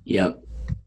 Yep.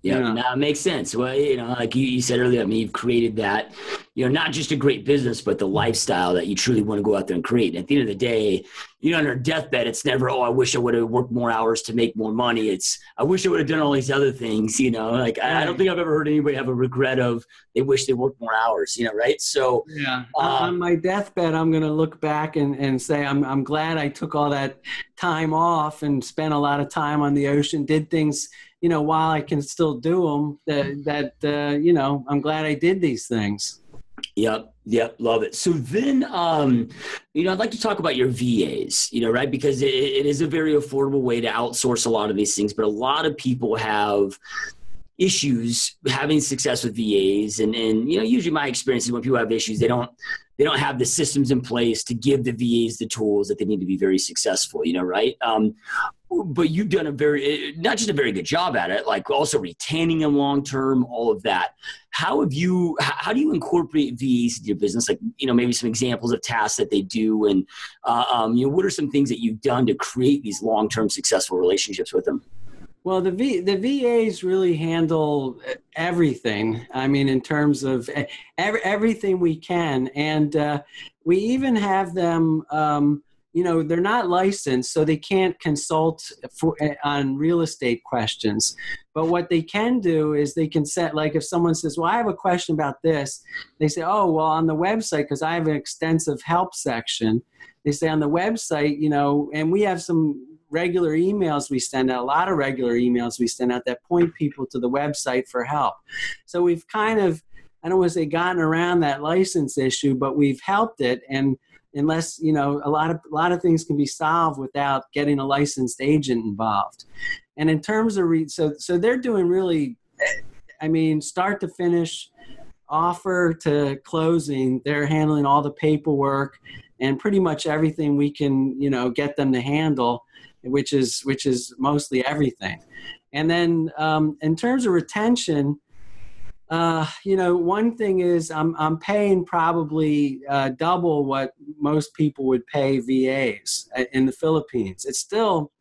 You Yeah, know, no, it makes sense. Well, like you said earlier, I mean, you've created that, not just a great business, but the lifestyle that you truly want to go out there and create. And at the end of the day, on your deathbed, it's never, oh, I wish I would have worked more hours to make more money. It's, I wish I would have done all these other things, like I don't right. think I've ever heard anybody have a regret of they wish they worked more hours, right? So, Yeah. On my deathbed, I'm going to look back and say, I'm glad I took all that time off and spent a lot of time on the ocean, did things, while I can still do them, I'm glad I did these things. Yep, love it. So then, I'd like to talk about your VAs, right? Because it is a very affordable way to outsource a lot of these things, but a lot of people have issues having success with VAs. And usually my experience is when people have issues, they don't have the systems in place to give the VAs the tools that they need to be very successful, right? But you've done not just a very good job at it, like also retaining them long-term, all of that. How do you incorporate VAs into your business? Like, maybe some examples of tasks that they do, and, what are some things that you've done to create these long-term successful relationships with them? Well, the VAs really handle everything. I mean, in terms of everything we can. And we even have them, they're not licensed, so they can't consult on real estate questions. But what they can do is they can set, like if someone says, well, I have a question about this, they say, oh, well, on the website, because I have an extensive help section, they say on the website, and we have some regular emails we send out, a lot of regular emails we send out that point people to the website for help. So we've kind of, I don't want to say gotten around that license issue, but we've helped it. And unless, a lot of things can be solved without getting a licensed agent involved. And in terms of, so they're doing really, start to finish, offer to closing, they're handling all the paperwork and pretty much everything we can, get them to handle, which is mostly everything. And then in terms of retention, one thing is I'm paying probably double what most people would pay VAs in the Philippines. It's still,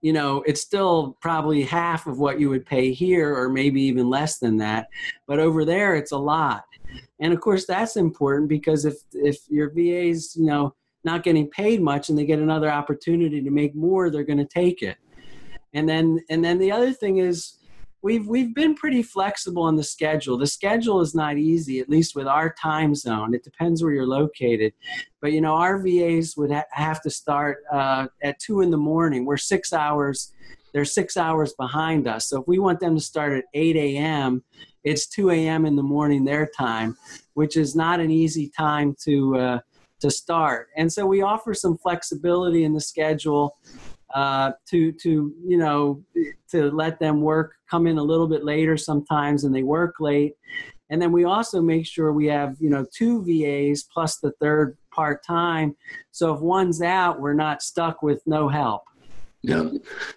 it's still probably half of what you would pay here, or maybe even less than that. But over there, it's a lot. And of course, that's important because if your VA's, not getting paid much and they get another opportunity to make more, they're going to take it. And then the other thing is we've been pretty flexible on the schedule. The schedule is not easy, at least with our time zone. It depends where you're located. But, our VAs would have to start at 2 a.m. We're 6 hours. They're 6 hours behind us. So if we want them to start at 8 a.m., it's 2 a.m. in the morning their time, which is not an easy time to start. And so we offer some flexibility in the schedule to let them come in a little bit later sometimes, and they work late. And then we also make sure we have, 2 VAs plus the third part-time. So if one's out, we're not stuck with no help. Yeah.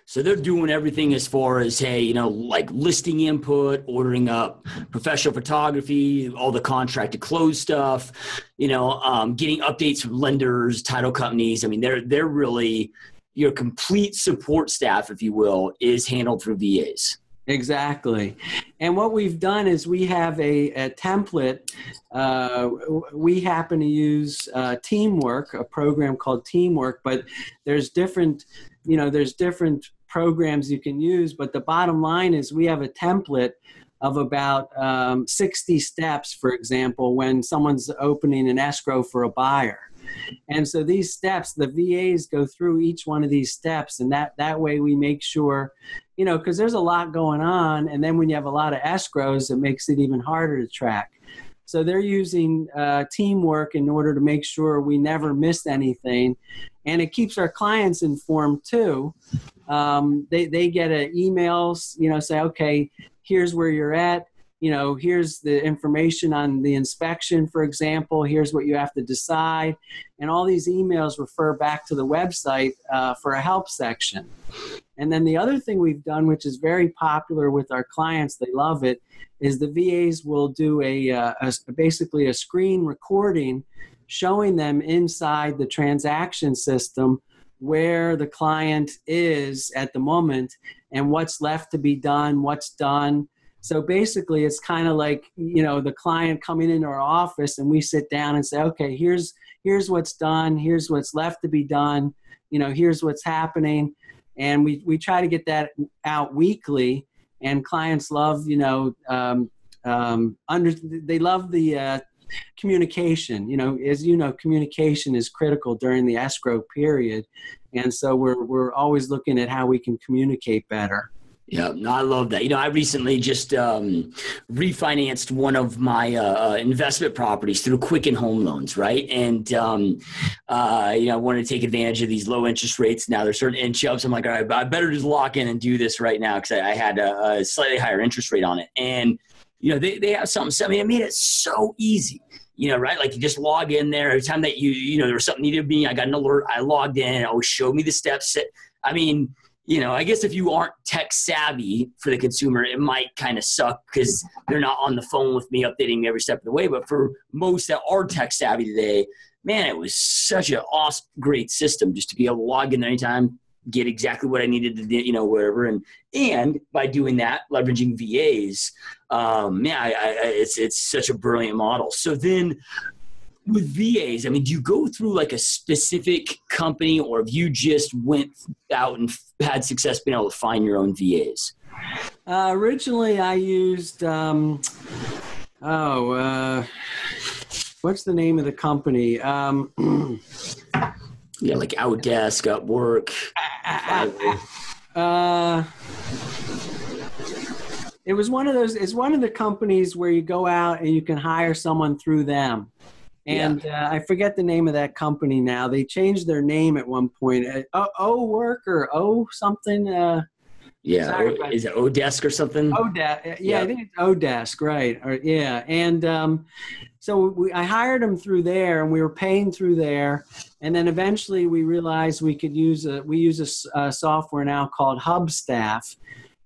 So they're doing everything as far as, hey, like listing input, ordering up professional photography, all the contract to close stuff, getting updates from lenders, title companies. I mean, they're really, your complete support staff, if you will, is handled through VAs. Exactly. And what we've done is we have a template. We happen to use Teamwork, a program called Teamwork, but there's different programs you can use. But the bottom line is we have a template of about 60 steps, for example, when someone's opening an escrow for a buyer. And so these steps, the VAs go through each one of these steps, and that way we make sure, because there's a lot going on, and then when you have a lot of escrows, it makes it even harder to track. So they're using Teamwork in order to make sure we never miss anything, and it keeps our clients informed too. They get emails, say, okay, here's where you're at. Here's the information on the inspection, for example. Here's what you have to decide. And all these emails refer back to the website for a help section. And then the other thing we've done, which is very popular with our clients, they love it, is the VAs will do basically a screen recording showing them inside the transaction system where the client is at the moment and what's left to be done, what's done. So basically it's kind of like, the client coming into our office and we sit down and say, okay, here's what's done. Here's what's left to be done. Here's what's happening. And we try to get that out weekly, and clients love, they love the communication. As communication is critical during the escrow period. And so we're always looking at how we can communicate better. Yeah, no, I love that. I recently just refinanced one of my investment properties through Quicken Home Loans, right? And I wanted to take advantage of these low interest rates. Now they're starting to inch up, so I'm like, all right, I better just lock in and do this right now because I had a slightly higher interest rate on it. And they have something set me. It made it so easy. Right? Like you just log in there. Every time that there was something needed to be, I got an alert. I logged in. It always showed me the steps. I mean, I guess if you aren't tech savvy for the consumer, it might kind of suck because they're not on the phone with me updating me every step of the way. But for most that are tech savvy today, man, it was such an awesome, great system just to be able to log in anytime, get exactly what I needed to do, wherever. And by doing that, leveraging VAs, it's such a brilliant model. So then with VAs, I mean, do you go through like a specific company, or have you just went out and had success being able to find your own VAs? Originally, I used, what's the name of the company? Yeah, like Outdesk, Upwork. It was one of those. It's one of the companies where you go out and you can hire someone through them. And I forget the name of that company now. They changed their name at one point. O-Work or O something. Is it Odesk or something? Odesk. Yeah, I think it's Odesk, right? And so I hired them through there, and we were paying through there. And then eventually we realized we use a software now called Hubstaff.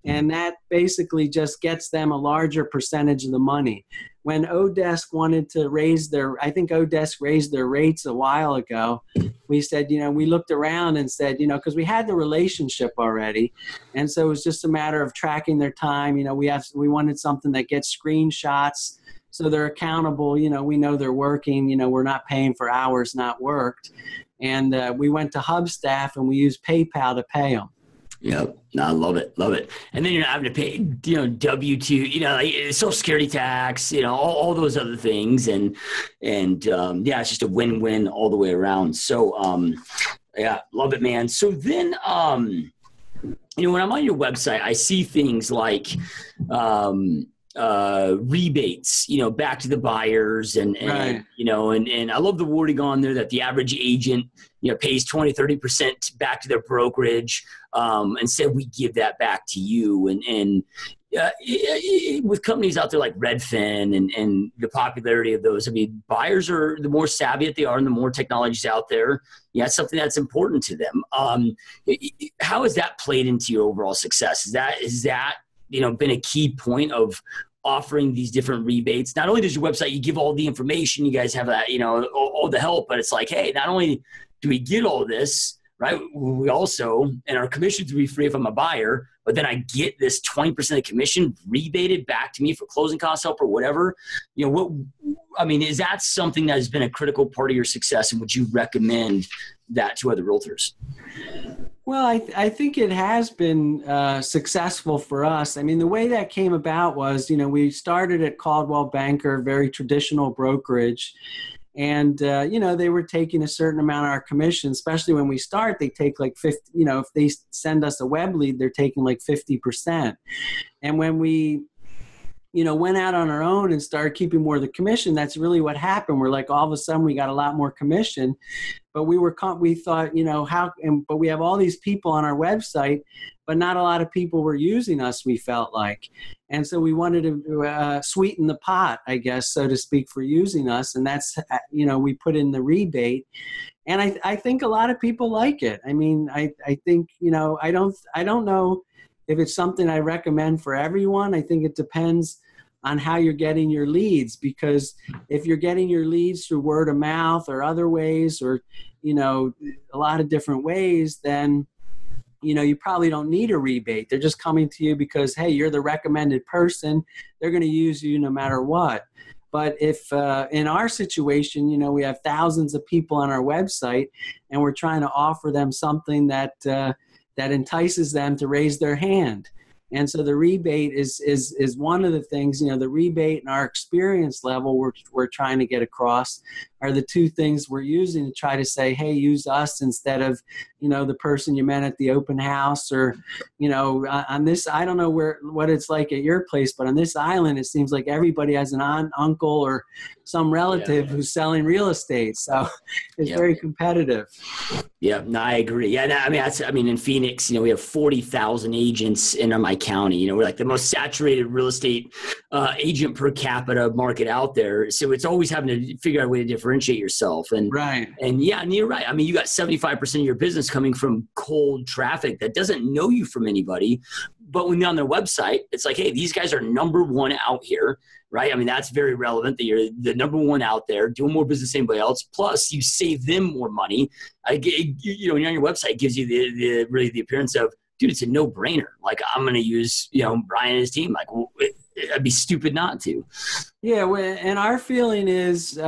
And that basically just gets them a larger percentage of the money. When Odesk wanted to I think Odesk raised their rates a while ago. We said, we looked around and said, because we had the relationship already. And so it was just a matter of tracking their time. We wanted something that gets screenshots so they're accountable. We know they're working. We're not paying for hours not worked. And we went to Hubstaff and we used PayPal to pay them. Yep. No, I love it. Love it. And then you're not having to pay, W-2, like Social Security tax, all those other things. And it's just a win-win all the way around. So, love it, man. So then, when I'm on your website, I see things like, rebates, back to the buyers and right. And I love the wording on there that the average agent, pays 20-30% back to their brokerage. And said, we give that back to you. And with companies out there like Redfin and the popularity of those, I mean, buyers are the more savvy that they are and the more technology's out there. It's something that's important to them. How has that played into your overall success? Is that been a key point of offering these different rebates? Not only does your website, you give all the information, you guys have that, all the help, but it's like, hey, not only do we get all this, right? We also, and our commissions will be free if I'm a buyer, but then I get this 20% of the commission rebated back to me for closing costs help or whatever. Is that something that has been a critical part of your success? And would you recommend that to other realtors? Well, I think it has been successful for us. I mean, the way that came about was, we started at Caldwell Banker, very traditional brokerage. And, they were taking a certain amount of our commission, especially when we start, they take like 50, if they send us a web lead, they're taking like 50%. And when we, went out on our own and started keeping more of the commission, that's really what happened. We're like, all of a sudden we got a lot more commission, but we thought, but we have all these people on our website, but not a lot of people were using us, we felt like. And so we wanted to sweeten the pot, I guess, so to speak, for using us. And that's, we put in the rebate. And I think a lot of people like it. I mean, I think, I don't know if it's something I recommend for everyone. I think it depends on how you're getting your leads, because if you're getting your leads through word of mouth or other ways, or, a lot of different ways, then, you probably don't need a rebate. They're just coming to you because, hey, you're the recommended person. They're going to use you no matter what. But if in our situation, we have thousands of people on our website, and we're trying to offer them something that entices them to raise their hand. And so the rebate is one of the things, the rebate and our experience level we're trying to get across are the two things we're using to try to say, hey, use us instead of, the person you met at the open house, or, on this, I don't know what it's like at your place, but on this island, it seems like everybody has an aunt, uncle, or some relative who's selling real estate. So it's very competitive. Yeah, no, I agree. Yeah, I mean, in Phoenix, we have 40,000 agents in my county. We're like the most saturated real estate agent per capita market out there. So it's always having to figure out a way to differentiate yourself. And right. And you're right. I mean, you got 75% of your business coming from cold traffic that doesn't know you from anybody. But when you're on their website, it's like, hey, these guys are number one out here, right? I mean, that's very relevant that you're the number one out there doing more business than anybody else. Plus, you save them more money. When you're on your website, it gives you really the appearance of, dude, it's a no-brainer. Like, I'm going to use, Brian and his team. Like, well, I'd be stupid not to. Yeah, and our feeling is,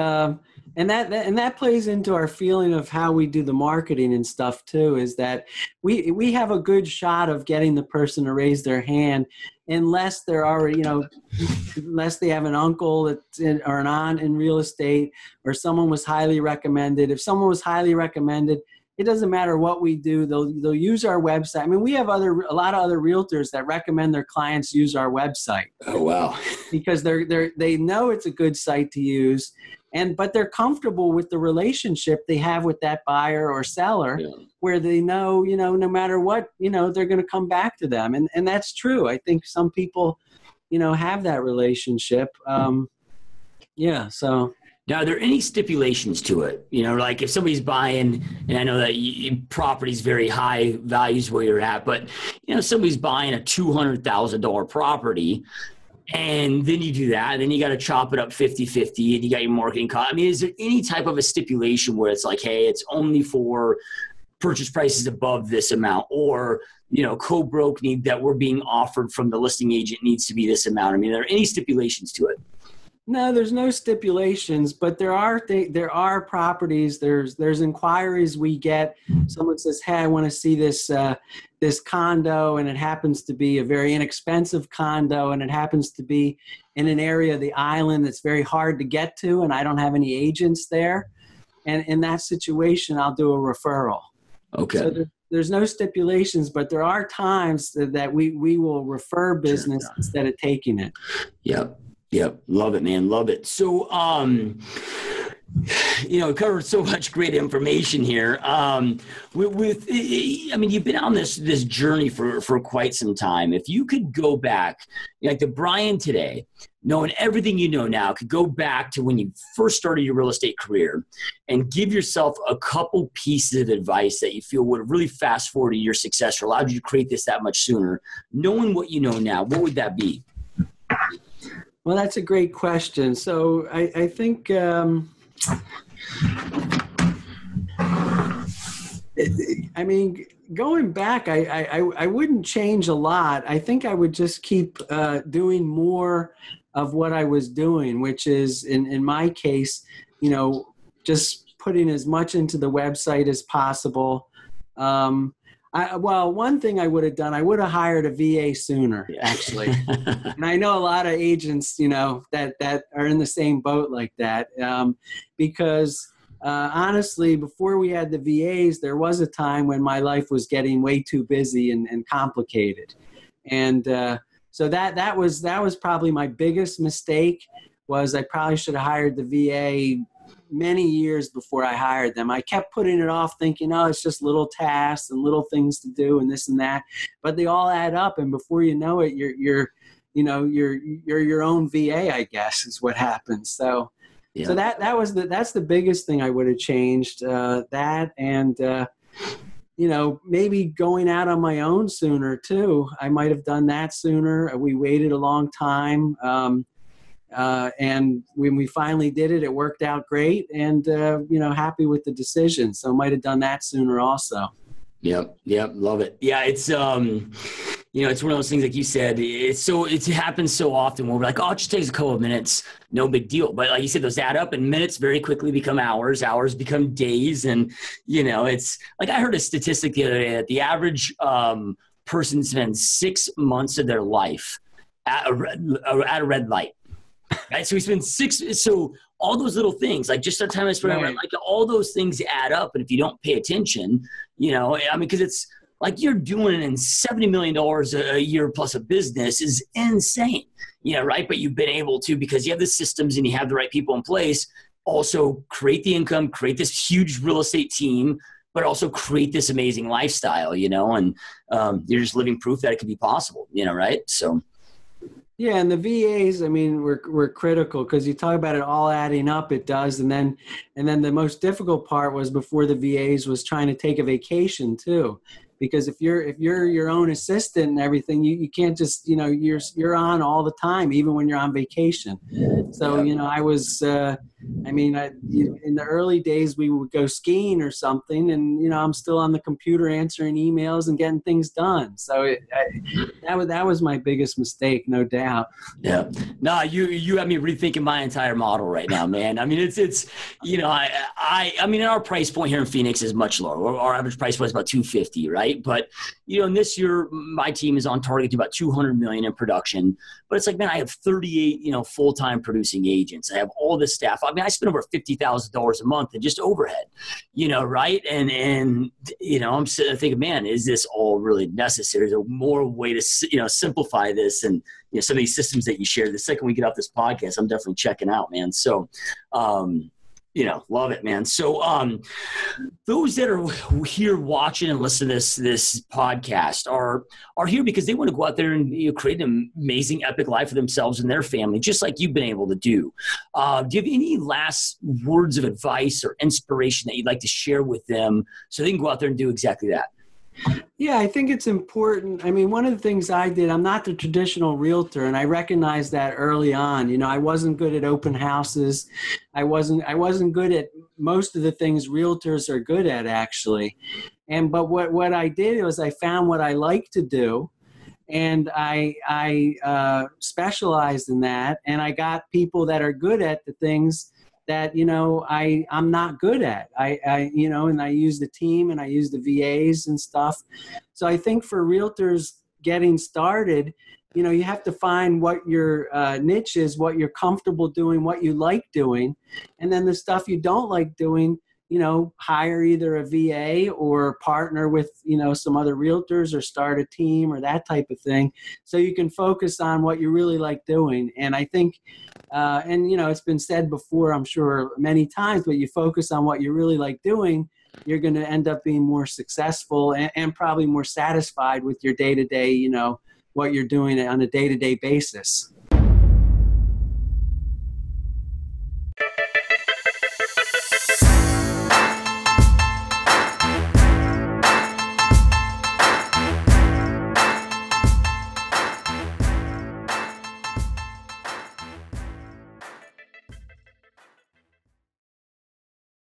and that plays into our feeling of how we do the marketing and stuff too, is that we have a good shot of getting the person to raise their hand, unless they're already, unless they have an uncle or an aunt in real estate, or someone was highly recommended. If someone was highly recommended, it doesn't matter what we do. They'll use our website. I mean, we have a lot of other realtors that recommend their clients use our website. Oh, wow. Because they know it's a good site to use, but they're comfortable with the relationship they have with that buyer or seller, where they know, no matter what, they're going to come back to them. And that's true. I think some people, have that relationship. So. Now, are there any stipulations to it? Like if somebody's buying, and I know that property's very high values where you're at, but, somebody's buying a $200,000 property, and then you do that, and then you got to chop it up 50-50, and you got your marketing cost. I mean, is there any type of a stipulation where it's like, hey, it's only for purchase prices above this amount, or, co-broke need that we're being offered from the listing agent needs to be this amount? I mean, are there any stipulations to it? No, there's no stipulations, but there are properties. There's inquiries we get. Someone says, "Hey, I want to see this condo," and it happens to be a very inexpensive condo, and it happens to be in an area of the island that's very hard to get to, and I don't have any agents there. And in that situation, I'll do a referral. Okay. So there's no stipulations, but there are times that we will refer business instead of taking it. Yep. Love it, man. Love it. So, covered so much great information here. You've been on this journey for quite some time. If you could go back, like the Brian today, knowing everything you know now, could go back to when you first started your real estate career and give yourself a couple pieces of advice that you feel would have really fast forwarded your success or allowed you to create this that much sooner, knowing what you know now, what would that be? Well, that's a great question. So I think going back, I wouldn't change a lot. I think I would just keep doing more of what I was doing, which is, in my case, just putting as much into the website as possible. One thing I would have done, I would have hired a VA sooner, actually. And I know a lot of agents, that are in the same boat like that. Because honestly, before we had the VAs, there was a time when my life was getting way too busy and complicated. And so that was probably my biggest mistake, was I probably should have hired the VA many years before I hired them. I kept putting it off, thinking, oh, it's just little tasks and little things to do and this and that, but they all add up, and before you know it, you're your own VA, I guess, is what happens. So that's the biggest thing I would have changed. That and maybe going out on my own sooner too. I might have done that sooner. We waited a long time. And when we finally did it, it worked out great, and happy with the decision. So might have done that sooner also. Yep. Love it. Yeah. It's, it's one of those things, like you said, it happens so often where we're like, oh, it just takes a couple of minutes. No big deal. But like you said, those add up, and minutes very quickly become hours. Hours become days. And, it's like, I heard a statistic the other day that the average person spends 6 months of their life at a red light. Right. So we spend so all those little things, like just our time I spend around, like all those things add up. And if you don't pay attention, because it's like you're doing it in $70 million a year plus a business is insane, right? But you've been able to, because you have the systems and you have the right people in place, also create the income, create this huge real estate team, but also create this amazing lifestyle, and you're just living proof that it could be possible, right? So. Yeah, and the VAs, I mean, we're critical because you talk about it all adding up, it does, and then the most difficult part was before the VAs was trying to take a vacation too, because if you're your own assistant and everything, you can't just you're on all the time, even when you're on vacation. So I was in the early days we would go skiing or something, and I'm still on the computer answering emails and getting things done. So that was my biggest mistake, no doubt. Yeah, no, you have me rethinking my entire model right now, man. I mean, it's our price point here in Phoenix is much lower. Our average price point is about $250, right? But in this year, my team is on target to about $200 million in production. But it's like, man, I have 38 full-time producing agents. I have all this staff. I mean, I spend over $50,000 a month in just overhead, right? And I'm thinking, man, is this all really necessary? Is there more way to simplify this? And some of these systems that you share, the second we get off this podcast, I'm definitely checking out, man. So love it, man. So those that are here watching and listening to this podcast are here because they want to go out there and create an amazing, epic life for themselves and their family, just like you've been able to do. Do you have any last words of advice or inspiration that you'd like to share with them so they can go out there and do exactly that? Yeah, I think it's important. I mean, one of the things I did, I'm not the traditional realtor, and I recognized that early on. I wasn't good at open houses. I wasn't good at most of the things realtors are good at, actually. But what I did was I found what I like to do, and I specialized in that, and I got people that are good at the things that I'm not good at. And I use the team and I use the VAs and stuff. So I think for realtors getting started, you have to find what your niche is, what you're comfortable doing, what you like doing, and then the stuff you don't like doing, hire either a VA or partner with, some other realtors or start a team or that type of thing. So you can focus on what you really like doing. And I think, it's been said before, I'm sure many times, but you focus on what you really like doing, you're going to end up being more successful and probably more satisfied with your day-to-day, what you're doing on a day-to-day basis.